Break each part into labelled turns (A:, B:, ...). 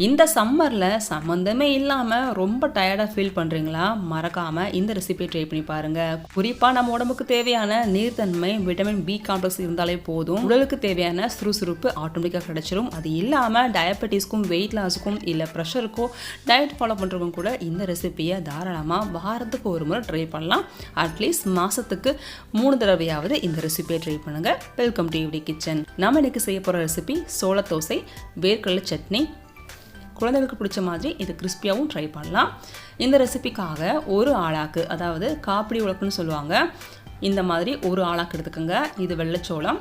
A: இந்த சம்மரில் சம்மந்தமே இல்லாமல் ரொம்ப டயர்டாக ஃபீல் பண்ணுறீங்களா? மறக்காமல் இந்த ரெசிபியை ட்ரை பண்ணி பாருங்கள். குறிப்பாக நம்ம உடம்புக்கு தேவையான நீர்த்தன்மை, விட்டமின் பி காம்ப்ளெக்ஸ் இருந்தாலே போதும். உடலுக்கு தேவையான சுறுசுறுப்பு ஆட்டோமேட்டிக்காக கிடைச்சிரும். அது இல்லாமல் டயபெட்டிஸ்க்கும், வெயிட் லாஸுக்கும், இல்லை ப்ரெஷருக்கோ டயட் ஃபாலோ பண்ணுறவங்க கூட இந்த ரெசிபியை தாராளமாக வாரத்துக்கு ஒரு முறை ட்ரை பண்ணலாம். அட்லீஸ்ட் மாதத்துக்கு 3 தடவையாவது இந்த ரெசிபியை ட்ரை பண்ணுங்கள். வெல்கம் டு ஈவ்டி கிச்சன். நம்ம இன்றைக்கி செய்ய போகிற ரெசிபி சோள தோசை, வேர்க்கடலை சட்னி. குழந்தைகளுக்கு பிடிச்ச மாதிரி இது கிறிஸ்பியாகவும் ட்ரை பண்ணலாம். இந்த ரெசிபிக்காக ஒரு ஆளாக்கு, அதாவது காப்பிடி உலக்குன்னு சொல்லுவாங்க, இந்த மாதிரி ஒரு ஆளாக்கு எடுத்துக்கோங்க. இது வெள்ளைச்சோளம்.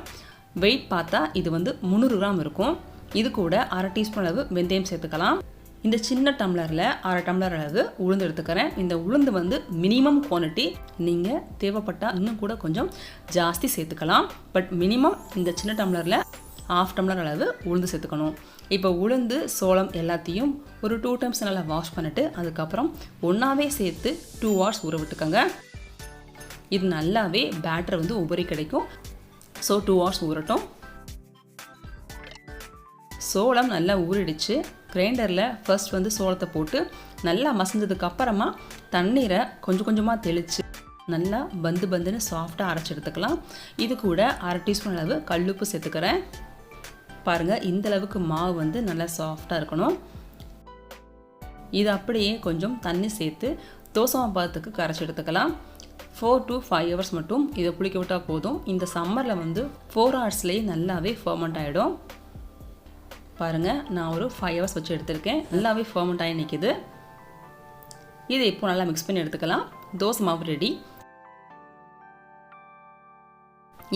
A: வெயிட் பார்த்தா இது 300 கிராம் இருக்கும். இது கூட 1/2 டீஸ்பூன் அளவு வெந்தயம் சேர்த்துக்கலாம். இந்த சின்ன டம்ளரில் 1/2 டம்ளர் அளவு உளுந்து எடுத்துக்கிறேன். இந்த உளுந்து மினிமம் குவான்டிட்டி. நீங்கள் தேவைப்பட்டால் இன்னும் கூட கொஞ்சம் ஜாஸ்தி சேர்த்துக்கலாம். பட் மினிமம் இந்த சின்ன டம்ளரில் 1/2 டம்ளர் அளவு உளுந்து சேர்த்துக்கணும். இப்போ உளுந்து, சோளம் எல்லாத்தையும் ஒரு 2 டைம்ஸ் நல்லா வாஷ் பண்ணிவிட்டு அதுக்கப்புறம் ஒன்றாவே சேர்த்து 2 hours ஊற விட்டுக்கோங்க. இது நல்லாவே பேட்டர் உபரி கிடைக்கும். ஸோ 2 hours ஊறட்டும். சோளம் நல்லா ஊறிடுச்சு. கிரைண்டரில் ஃபர்ஸ்ட் சோளத்தை போட்டு நல்லா மசிஞ்சதுக்கு அப்புறமா தண்ணீரை கொஞ்சம் கொஞ்சமாக தெளித்து நல்லா பந்துன்னு சாஃப்டாக அரைச்சி எடுத்துக்கலாம். இது கூட 1/2 டீஸ்பூன் அளவு கல்லுப்பு சேர்த்துக்கிறேன். பாருங்கள், இந்த அளவுக்கு மாவு நல்லா சாஃப்டாக இருக்கணும். இது அப்படியே கொஞ்சம் தண்ணி சேர்த்து தோசை மாவு பதத்துக்கு கரைச்சி எடுத்துக்கலாம். 4 to 5 hours மட்டும் இதை புளிக்க விட்டால் போதும். இந்த சம்மரில் 4 hours நல்லாவே ஃபர்மெண்ட் ஆகிடும். பாருங்கள், நான் ஒரு 5 hours வச்சு எடுத்திருக்கேன். நல்லாவே ஃபர்மெண்ட் ஆகி நிற்கிது. இதை இப்போ நல்லா மிக்ஸ் பண்ணி எடுத்துக்கலாம். தோசை மாவு ரெடி.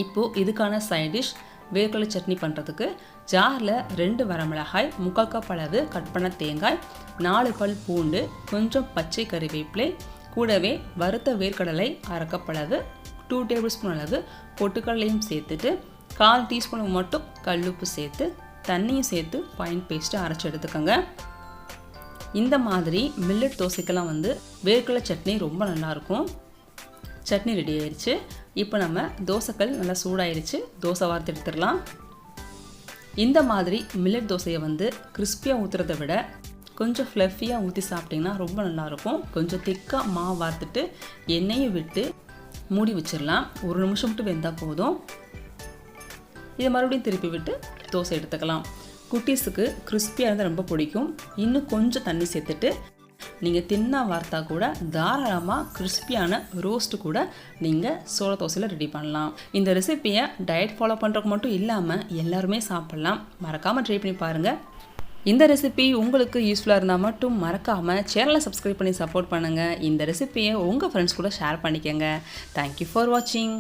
A: இப்போது இதுக்கான சைட் டிஷ் வேர்க்கடலை சட்னி பண்ணுறதுக்கு ஜாரில் 2 வரமிளகாய், 3/4 கப் அளவு கட் பண்ண தேங்காய், 4 பல் பூண்டு, கொஞ்சம் பச்சை கறிவேப்பிலை, கூடவே வறுத்த வேர்க்கடலை 1/2 கப் அளவு, 2 டேபிள் ஸ்பூன் அளவு பொட்டுக்கடலையும் சேர்த்துட்டு 1/4 டீஸ்பூன் மட்டும் கல்லுப்பு சேர்த்து தண்ணியும் சேர்த்து ஃபைன் பேஸ்ட்டு அரைச்சி எடுத்துக்கோங்க. இந்த மாதிரி மில்லட் தோசைக்கெல்லாம் வேர்க்கடலை சட்னி ரொம்ப நல்லாயிருக்கும். சட்னி ரெடி ஆயிடுச்சு. இப்போ நம்ம தோசைக்கல் நல்லா சூடாயிருச்சு. தோசை வார்த்து எடுத்துடலாம். இந்த மாதிரி மில்லட் தோசையை கிறிஸ்பியாக ஊற்றுறதை விட கொஞ்சம் ஃப்ளஃபியாக ஊற்றி சாப்பிட்டிங்கன்னா ரொம்ப நல்லாயிருக்கும். கொஞ்சம் திக்காக மாவு வார்த்துட்டு எண்ணெயும் விட்டு மூடி வச்சிடலாம். 1 நிமிஷம் மட்டும் வெந்தால் போதும். இதை மறுபடியும் திருப்பி விட்டு தோசை எடுத்துக்கலாம். குட்டீஸுக்கு கிறிஸ்பியாக இருந்தால் ரொம்ப பிடிக்கும். இன்னும் கொஞ்சம் தண்ணி சேர்த்துட்டு நீங்கள் தின்னா வார்த்தா கூட தாராளமாக கிறிஸ்பியான ரோஸ்ட்டு கூட நீங்கள் சோள தோசையில் ரெடி பண்ணலாம். இந்த ரெசிப்பியை டயட் ஃபாலோ பண்ணுறதுக்கு மட்டும் இல்லாமல் எல்லாருமே சாப்பிட்லாம். மறக்காமல் ட்ரை பண்ணி பாருங்கள். இந்த ரெசிபி உங்களுக்கு யூஸ்ஃபுல்லாக இருந்தால் மட்டும் மறக்காமல் சேனலை சப்ஸ்கிரைப் பண்ணி சப்போர்ட் பண்ணுங்கள். இந்த ரெசிப்பியை உங்கள் ஃப்ரெண்ட்ஸ் கூட ஷேர் பண்ணிக்கோங்க. தேங்க்யூ ஃபார் வாட்சிங்.